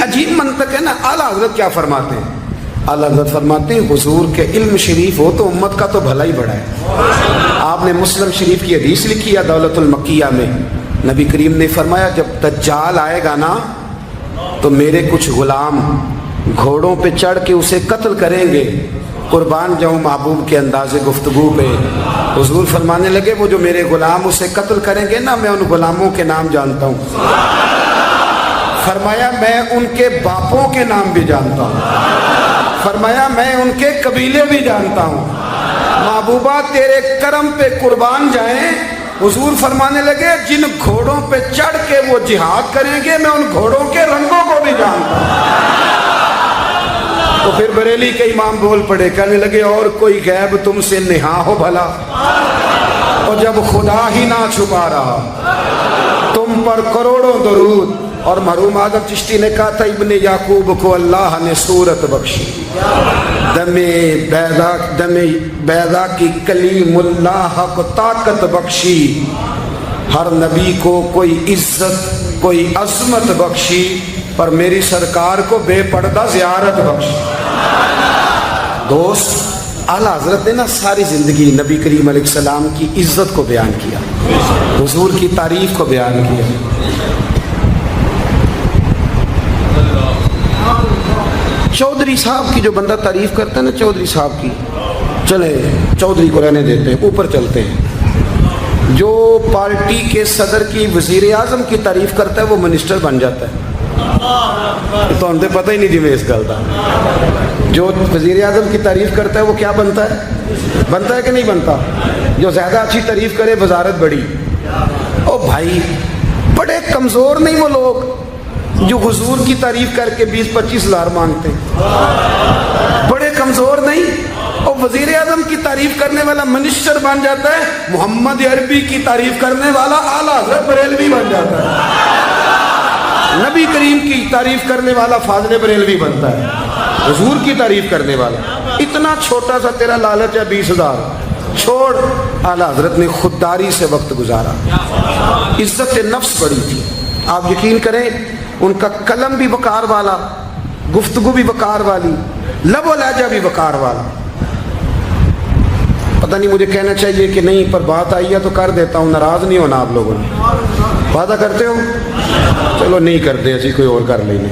عجیب منطق ہے نا. اعلیٰ حضرت کیا فرماتے ہیں؟ اعلیٰ حضرت فرماتے ہیں حضور کے علم شریف ہو تو امت کا تو بھلا ہی بڑا ہے. آپ نے مسلم شریف کی حدیث لکھی ہے دولت المکیہ میں. نبی کریم نے فرمایا جب دجال آئے گا نا تو میرے کچھ غلام گھوڑوں پہ چڑھ کے اسے قتل کریں گے. قربان جاؤں محبوب کے انداز گفتگو پہ. حضور فرمانے لگے وہ جو میرے غلام اسے قتل کریں گے نا میں ان غلاموں کے نام جانتا ہوں. فرمایا میں ان کے باپوں کے نام بھی جانتا ہوں. فرمایا میں ان کے قبیلے بھی جانتا ہوں. محبوبہ تیرے کرم پہ قربان جائیں. حضور فرمانے لگے جن گھوڑوں پہ چڑھ کے وہ جہاد کریں گے میں ان گھوڑوں کے رنگوں کو بھی جانتا ہوں. تو پھر بریلی کے امام بول پڑے کہنے لگے اور کوئی غیب تم سے نہا ہو بھلا. اور جب خدا ہی نہ چھپا رہا تم پر کروڑوں درود. اور مرحوم اعظم چشتی نے کہا تھا ابن یعقوب کو اللہ نے صورت بخشی. دم بیضا کی کلیم اللہ کو طاقت بخشی. ہر نبی کو کوئی عزت کوئی عظمت بخشی پر میری سرکار کو بے پردہ زیارت بخشی. دوست اعلیٰ حضرت نے نا ساری زندگی نبی کریم علیہ السلام کی عزت کو بیان کیا, حضور کی تعریف کو بیان کیا. چودھری صاحب کی جو بندہ تعریف کرتا ہے نا چودھری صاحب کی, چلے چودھری کو رہنے دیتے ہیں اوپر چلتے ہیں. جو پارٹی کے صدر کی وزیر اعظم کی تعریف کرتا ہے وہ منسٹر بن جاتا ہے. تو ہم تو پتہ ہی نہیں جی میں اس گل کا. جو وزیر اعظم کی تعریف کرتا ہے وہ کیا بنتا ہے کہ نہیں بنتا. جو زیادہ اچھی تعریف کرے وزارت بڑی. او بھائی بڑے کمزور نہیں وہ لوگ جو حضور کی تعریف کر کے 20-25 ہزار مانگتے. بڑے کمزور نہیں. اور وزیر اعظم کی تعریف کرنے والا منسٹر بن جاتا ہے. محمد عربی کی تعریف کرنے والا اعلیٰ حضرت بریلوی بن جاتا ہے. نبی کریم کی تعریف کرنے والا فاضل بریلوی بنتا ہے. حضور کی تعریف کرنے والا اتنا چھوٹا سا تیرا لالچ ہے 20,000 چھوڑ. اعلیٰ حضرت نے خودداری سے وقت گزارا. عزت نفس بڑی تھی. آپ یقین کریں ان کا قلم بھی وقار والا, گفتگو بھی وقار والی, لب و لہجہ بھی وقار والا. پتہ نہیں مجھے کہنا چاہیے کہ نہیں پر بات آئی ہے تو کر دیتا ہوں. ناراض نہیں ہونا آپ لوگوں نے. وعدہ کرتے ہو؟ چلو نہیں کرتے ایسی کوئی اور کر لیں گے.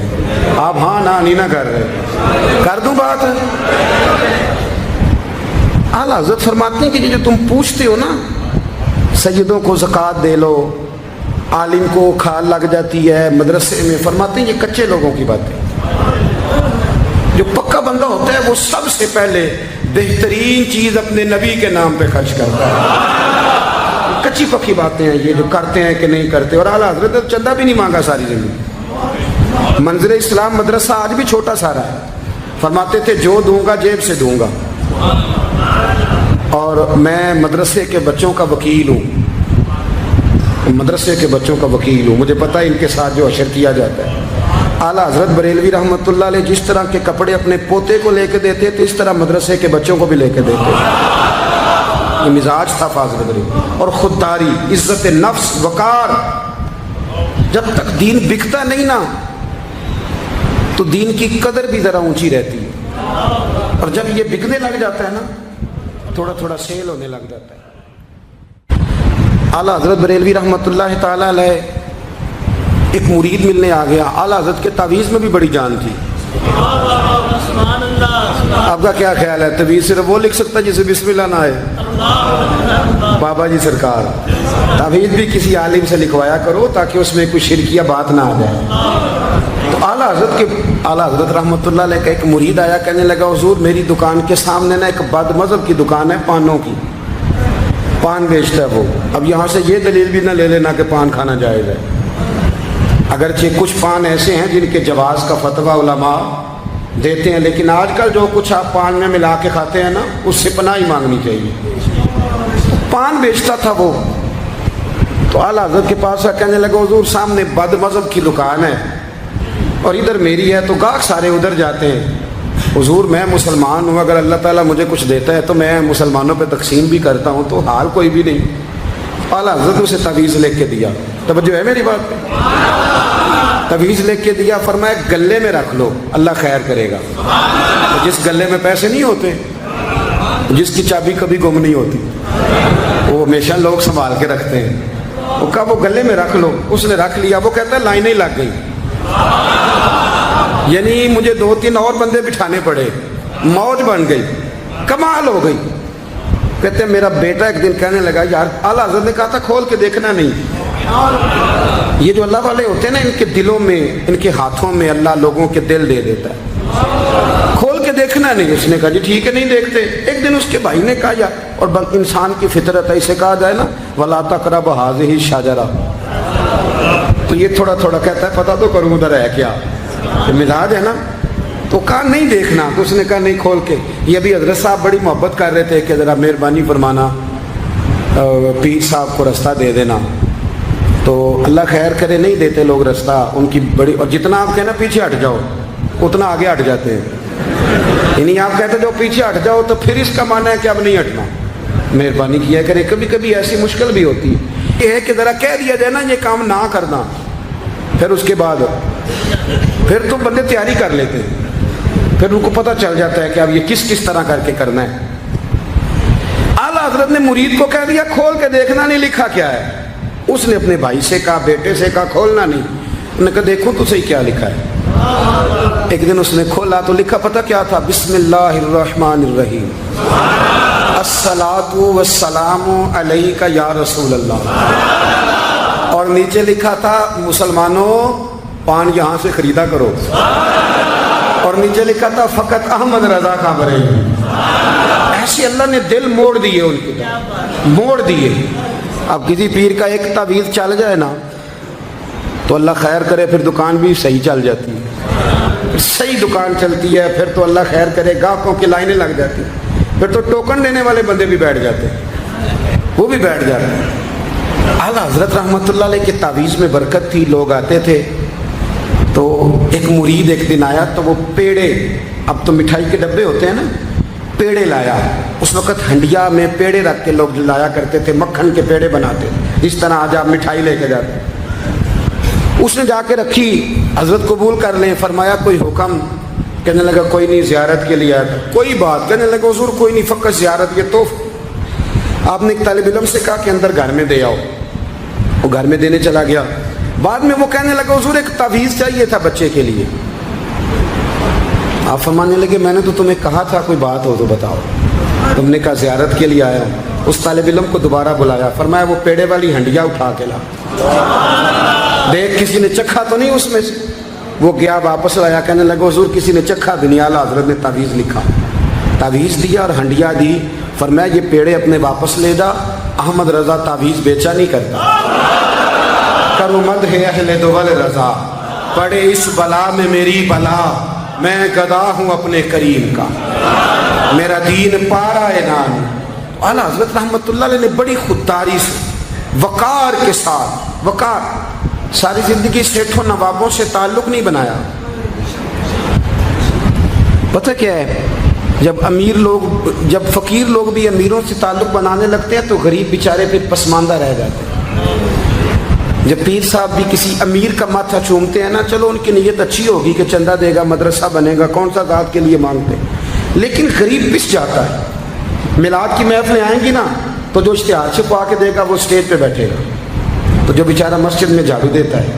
آپ ہاں نہیں نہ کر رہے. کر دوں بات. اعلیٰ حضرت فرماتے ہیں کہ جو تم پوچھتے ہو نا سیدوں کو زکوٰۃ دے لو, عالم کو کھال لگ جاتی ہے مدرسے میں, فرماتے ہیں یہ کچے لوگوں کی بات ہے. جو پکا بندہ ہوتا ہے وہ سب سے پہلے بہترین چیز اپنے نبی کے نام پہ خرچ کرتا ہے. کچی پکی باتیں ہیں یہ جو کرتے ہیں کہ نہیں کرتے. اور اعلیٰ حضرت چندہ بھی نہیں مانگا ساری زندگی. منظر اسلام مدرسہ آج بھی چھوٹا سارا ہے. فرماتے تھے جو دوں گا جیب سے دوں گا. اور میں مدرسے کے بچوں کا وکیل ہوں. مدرسے کے بچوں کا وکیل ہوں. مجھے پتہ ہے ان کے ساتھ جو اشر کیا جاتا ہے. اعلیٰ حضرت بریلوی رحمۃ اللہ علیہ جس طرح کے کپڑے اپنے پوتے کو لے کے دیتے تھے اس طرح مدرسے کے بچوں کو بھی لے کے دیتے. یہ مزاج تھا فاضل بریلوی. اور خودداری, عزت نفس, وقار. جب تک دین بکتا نہیں نا تو دین کی قدر بھی ذرا اونچی رہتی ہے. اور جب یہ بکنے لگ جاتا ہے نا تھوڑا تھوڑا سیل ہونے لگ جاتا ہے. اعلیٰ حضرت بریلوی رحمۃ اللہ تعالیٰ علیہ ایک مرید ملنے آ گیا. اعلیٰ حضرت کے تعویذ میں بھی بڑی جان تھی. آپ کا کیا خیال ہے تعویذ صرف وہ لکھ سکتا ہے جسے بسم اللہ نہ آئے؟ بابا جی سرکار تعویذ بھی کسی عالم سے لکھوایا کرو تاکہ اس میں کوئی شرکیہ بات نہ آ جائے. تو اعلیٰ حضرت رحمۃ اللہ علیہ کا ایک مرید آیا, کہنے لگا حضور میری دکان کے سامنے نا ایک بد مذہب کی دکان ہے پانوں کی, پان بیچتا ہے وہ. اب یہاں سے یہ دلیل بھی نہ لے لینا کہ پان کھانا جائز ہے. اگرچہ کچھ پان ایسے ہیں جن کے جواز کا فتویٰ علماء دیتے ہیں, لیکن آج کل جو کچھ آپ پان میں ملا کے کھاتے ہیں نا اس سے پناہ ہی مانگنی چاہیے. پان بیچتا تھا وہ. تو اعلیٰ حضرت کے پاس کہنے لگا حضور سامنے بد مذہب کی دکان ہے اور ادھر میری ہے تو گاہک سارے ادھر جاتے ہیں. حضور میں مسلمان ہوں, اگر اللہ تعالیٰ مجھے کچھ دیتا ہے تو میں مسلمانوں پہ تقسیم بھی کرتا ہوں, تو حال کوئی بھی نہیں. اعلیٰ حضرت اسے تعویذ لے کے دیا. توجہ ہے میری بات پہ؟ तावीज़ लिख के दिया, फरमाया गले में रख लो, अल्लाह खैर करेगा। तो जिस गले में पैसे नहीं होते, जिसकी चाबी कभी गुम नहीं होती, वो हमेशा लोग संभाल के रखते हैं। वो कहा वो गले में रख लो, उसने रख लिया। वो कहता है लाइनें लग गई, यानी मुझे 2-3 और बंदे बिठाने पड़े, मौज बन गई, कमाल हो गई। कहते हैं मेरा बेटा एक दिन कहने लगा, यार आला हज़रत ने कहा था खोल के देखना नहीं। ये जो अल्लाह वाले होते हैं ना, इनके दिलों में, इनके हाथों में अल्लाह लोगों के दिल दे देता है, खोल के देखना नहीं। उसने कहा जी ठीक है, नहीं देखते। एक दिन उसके भाई ने कहा यार, और इंसान की फितरत है, इसे कहा जाए ना वला तक़रबू हाज़िही शजरा, तो ये थोड़ा थोड़ा कहता है पता तो करूँ उधर है क्या, मिजाज है ना। तो कहा नहीं देखना, तो उसने कहा नहीं खोल के। ये भी हजरत साहब बड़ी मोहब्बत कर रहे थे कि ज़रा मेहरबानी फरमाना, पीर साहब को रास्ता दे देना। तो अल्लाह खैर करे, नहीं देते लोग रास्ता, उनकी बड़ी, और जितना आप कहना पीछे हट जाओ उतना आगे हट जाते हैं। यानी आप कहते जो पीछे हट जाओ तो फिर इसका माना है कि अब नहीं हटना। मेहरबानी किया करे, कभी कभी ऐसी मुश्किल भी होती है, ये है कि ज़रा कह दिया जाए ना ये काम ना करना, फिर उसके बाद फिर तो बंदे तैयारी कर लेते हैं, फिर उनको पता चल जाता है कि अब ये किस किस तरह करके करना है। आला हज़रत ने मुरीद को कह दिया खोल के देखना नहीं, लिखा क्या है। उसने अपने भाई से कहा, बेटे से कहा खोलना नहीं। उन्होंने कहा देखो तो सही क्या लिखा है। एक दिन उसने खोला तो लिखा पता क्या था, बिस्मिल्लाहिर्रहमानिर्रहीम, अस्सलातु वस्सलामु अलैका या रसूल अल्लाह। और नीचे लिखा था मुसलमानों पान यहाँ से खरीदा करो। और नीचे लिखा था फ़कत अहमद रजा का बरेली। ऐसे अल्लाह ने दिल मोड़ दिए, उनके मोड़ दिए। अब किसी पीर का एक तावीज़ चल जाए ना तो अल्लाह खैर करे, फिर दुकान भी सही चल जाती है, फिर सही दुकान चलती है, फिर तो अल्लाह खैर करे गाहकों की लाइनें लग जाती हैं, फिर तो टोकन देने वाले बंदे भी बैठ जाते हैं, वो भी बैठ जाते हैं। आला हज़रत रहमतुल्लाह अलैह के तावीज़ में बरकत थी, लोग आते थे। तो एक मुरीद एक दिन आया तो वो पेड़े, अब तो मिठाई के डब्बे होते हैं ना, पेड़े लाया। उस वक़्त हंडिया में पेड़े रख के लोग लाया करते थे, मक्खन के पेड़े बनाते, जिस तरह आज आप मिठाई लेके जाते। उसने जाके रखी, हज़रत कबूल कर लें, फरमाया कोई हुक्म। कहने लगा कोई नहीं, ज़ियारत के लिए आया। कोई बात, कहने लगा हुज़ूर कोई नहीं, फ़कत ज़ियारत के। तो आपने एक तालिब इल्म से कहा कि अंदर घर में दे आओ, वो घर में देने चला गया। बाद में वो कहने लगा हुज़ूर एक तावीज़ चाहिए था बच्चे के लिए। आप फरमाने लगे मैंने तो तुम्हें कहा था कोई बात हो तो बताओ। तुमने कहा ज़ियारत के लिए आया हूँ। उस तालिब इल्म को दोबारा बुलाया, फरमाया वो पेड़े वाली हंडिया उठा के ला, देख किसी ने चखा तो नहीं उसमें से। वो गया वापस लाया, कहने लगा हुज़ूर किसी ने चखा भी नहीं। आला हज़रत ने तावीज़ लिखा, तावीज़ दिया और हंडिया दी। फरमाया ये पेड़े अपने वापस ले जा, अहमद रज़ा तावीज़ बेचा नहीं करता। करुमद है अहले दुवल रज़ा, पड़े इस बला में मेरी बला, मैं गदा हूँ अपने करीम का, मेरा दीन पारा एनान। आला हज़रत रहमतुल्लाह अलैह ने बड़ी खुददारी से, वक़ार के साथ, वक़ार, सारी ज़िंदगी सेठों नवाबों से ताल्लुक़ नहीं बनाया। पता क्या है, जब अमीर लोग, जब फ़कीर लोग भी अमीरों से ताल्लुक़ बनाने लगते हैं तो गरीब बेचारे फिर पसमानदा रह जाते हैं। जब पीर साहब भी किसी अमीर का माथा चूमते हैं ना, चलो उनकी नीयत अच्छी होगी कि चंदा देगा, मदरसा बनेगा, कौन सा ज़ात के लिए मांगते हैं, लेकिन गरीब पिस जाता है। मिलाद की महफिलें आएंगी ना तो जो इश्तिहार छपवा के देगा वो स्टेज पे बैठेगा, तो जो बेचारा मस्जिद में झाड़ू देता है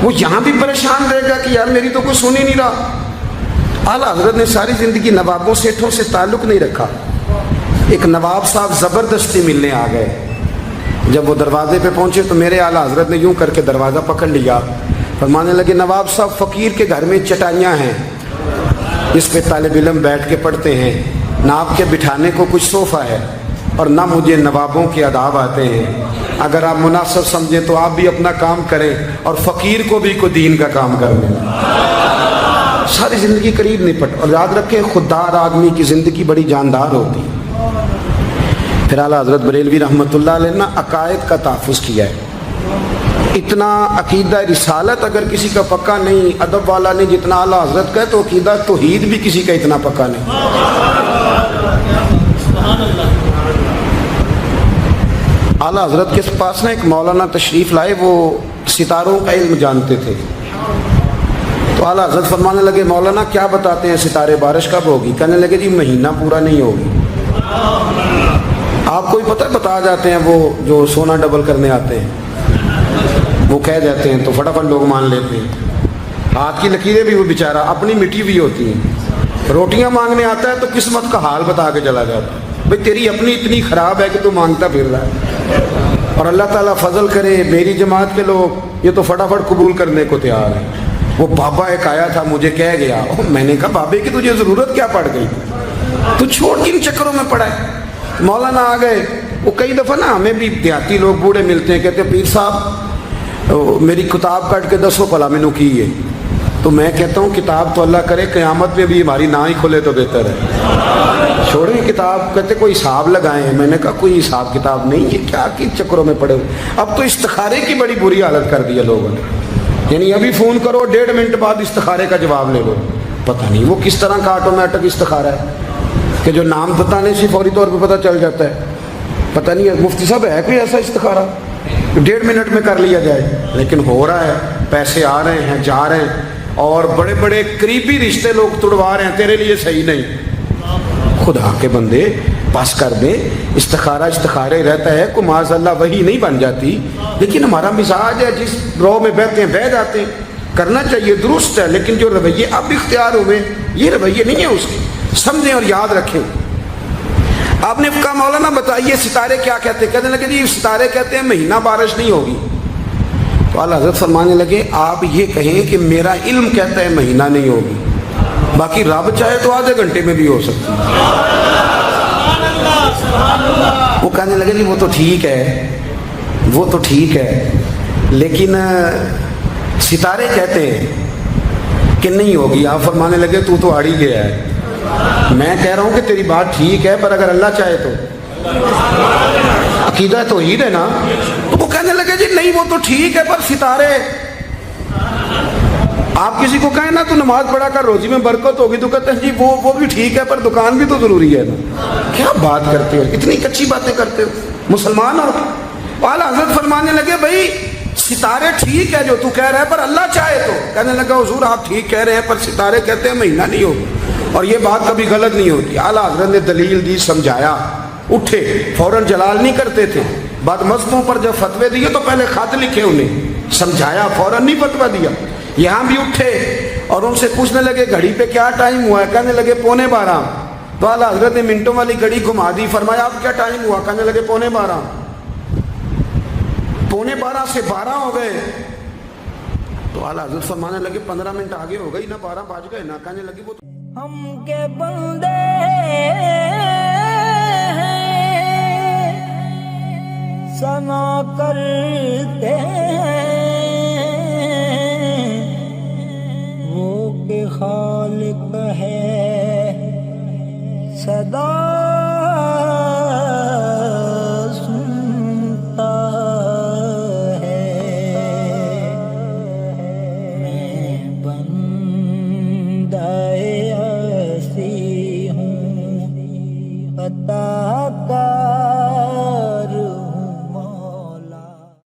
वो यहाँ भी परेशान रहेगा कि यार मेरी तो कोई सुन ही नहीं रहा। आला हज़रत ने सारी ज़िंदगी नवाबों सेठों से ताल्लुक़ नहीं रखा। एक नवाब साहब ज़बरदस्ती मिलने आ गए। जब वो दरवाजे पे पहुंचे तो मेरे आला हज़रत ने यूं करके दरवाज़ा पकड़ लिया, फरमाने लगे नवाब साहब फ़कीर के घर में चटाइयाँ हैं, इस पे तालिब इल्म बैठ के पढ़ते हैं, ना आपके बिठाने को कुछ सोफ़ा है और ना मुझे नवाबों के अदाब आते हैं। अगर आप मुनासिब समझें तो आप भी अपना काम करें और फ़कीर को भी कोई दीन का काम करने। सारी ज़िंदगी करीब नहीं पट। और याद रखें खुददार आदमी की ज़िंदगी बड़ी जानदार होती है। फिर आला हज़रत बरेलवी रहमतुल्लाह अलैह ने अकायद का तहफ़्फ़ुज़ किया है। इतना अकीदा रिसालत अगर किसी का पक्का नहीं, अदब वाला नहीं जितना आला हज़रत का है, तो अकीदा तौहीद भी किसी का इतना पक्का नहीं। आला हजरत के पास ना एक मौलाना तशरीफ़ लाए, वो सितारों का इल्म जानते थे। तो आला हजरत फरमाने लगे, मौलाना क्या बताते हैं सितारे, बारिश कब होगी? कहने लगे जी महीना पूरा नहीं होगी। आपको भी पता है, बता जाते हैं वो जो सोना डबल करने आते हैं, वो कह जाते हैं तो फटाफट लोग मान लेते हैं। हाथ की लकीरें भी वो बेचारा अपनी मिट्टी भी होती हैं। रोटियां मांगने आता है तो किस्मत का हाल बता के चला जाता है, भाई तेरी अपनी इतनी ख़राब है कि तू मांगता फिर रहा है। और अल्लाह ताला फजल करे, मेरी जमात के लोग ये तो फटाफट कबूल करने को तैयार हैं। वो बाबा एक आया था, मुझे कह गया, मैंने कहा बाबे की तुझे ज़रूरत क्या पड़ गई, तू छोड़ किन चक्करों में पड़ा है। मौलाना आ गए। वो कई दफ़ा ना हमें भी देहाती लोग बूढ़े मिलते हैं, कहते हैं पीर साहब मेरी किताब काट के दसो भला मैनू की है। तो मैं कहता हूँ किताब तो अल्लाह करे क़यामत में भी हमारी ना ही खुले तो बेहतर है, छोड़ें किताब। कहते कोई हिसाब लगाएं। मैंने कहा कोई हिसाब किताब नहीं है, क्या किन चक्करों में पड़े हुए। अब तो इस्तिखारे की बड़ी बुरी हालत कर दी है लोगों ने, यानी अभी फ़ोन करो 1.5 मिनट बाद इस्तिखारे का जवाब ले लो। पता नहीं वो किस तरह का ऑटोमेटिक इस्तिखारा है कि जो नाम बताने से फौरी तौर पर पता चल जाता है। पता नहीं है मुफ्ती साहब है कोई ऐसा इस्तिखारा 1.5 मिनट में कर लिया जाए, लेकिन हो रहा है। पैसे आ रहे हैं, जा रहे हैं, और बड़े बड़े करीबी रिश्ते लोग तुड़वा रहे हैं, तेरे लिए सही नहीं। खुदा के बंदे पास कर दे। इस्तिखारे रहता है, को माज़अल्लाह वही नहीं बन जाती, लेकिन हमारा मिजाज है जिस रो में बहते हैं बह जाते हैं। करना चाहिए दुरुस्त है, लेकिन जो रवैये अब इख्तियार हुए ये रवैये नहीं है उसके, समझें और याद रखें। आपने कहा मौलाना बताइए सितारे क्या कहते हैं? कहने लगे जी सितारे कहते हैं महीना बारिश नहीं होगी। तो आला हज़रत फरमाने लगे आप ये कहें कि मेरा इल्म कहता है महीना नहीं होगी, बाकी रब चाहे तो आधे घंटे में भी हो सकती है। वो कहने लगे जी वो तो ठीक है, वो तो ठीक है, लेकिन सितारे कहते हैं कि नहीं होगी। आप फरमाने लगे तू तो आड़ी गया है। मैं कह रहा हूं कि तेरी बात ठीक है, पर अगर अल्लाह चाहे तो, अकीदा तो ही है ना। तो वो कहने लगे जी नहीं वो तो ठीक है, पर सितारे, आप किसी को कहें ना तो नमाज पढ़ा कर रोजी में बरकत होगी, तो कहते हैं जी वो भी ठीक है, पर दुकान भी तो जरूरी है ना। क्या बात करते हो, इतनी कच्ची बातें करते हो, मुसलमान हो। आला हज़रत फरमाने लगे भाई सितारे ठीक है जो तू कह रहा है, पर अल्लाह चाहे तो। कहने लगा हुजूर आप ठीक कह रहे हैं, पर सितारे कहते हैं महीना नहीं होगा, और ये बात कभी गलत नहीं होती। आला हज़रत ने दलील दी, समझाया, उठे, फौरन जलाल नहीं करते थे। बाद मस्जिदों पर जब फतवे दिए तो पहले खत लिखे, उन्हें समझाया, फौरन नहीं फतवा दिया। यहाँ भी उठे और उनसे पूछने लगे घड़ी पे क्या टाइम हुआ है? कहने लगे 11:15। तो आला हज़रत ने मिनटों वाली घड़ी घुमा दी, फरमाया अब क्या टाइम हुआ? कहने लगे 11:15। 11:15 से 12 हो गए। तो आला हज़रत फरमाने लगे 15 मिनट आगे हो गई ना, 12 बज गए ना। कहने लगे वो हम के बंदे सना करते वो के खालिक है सदा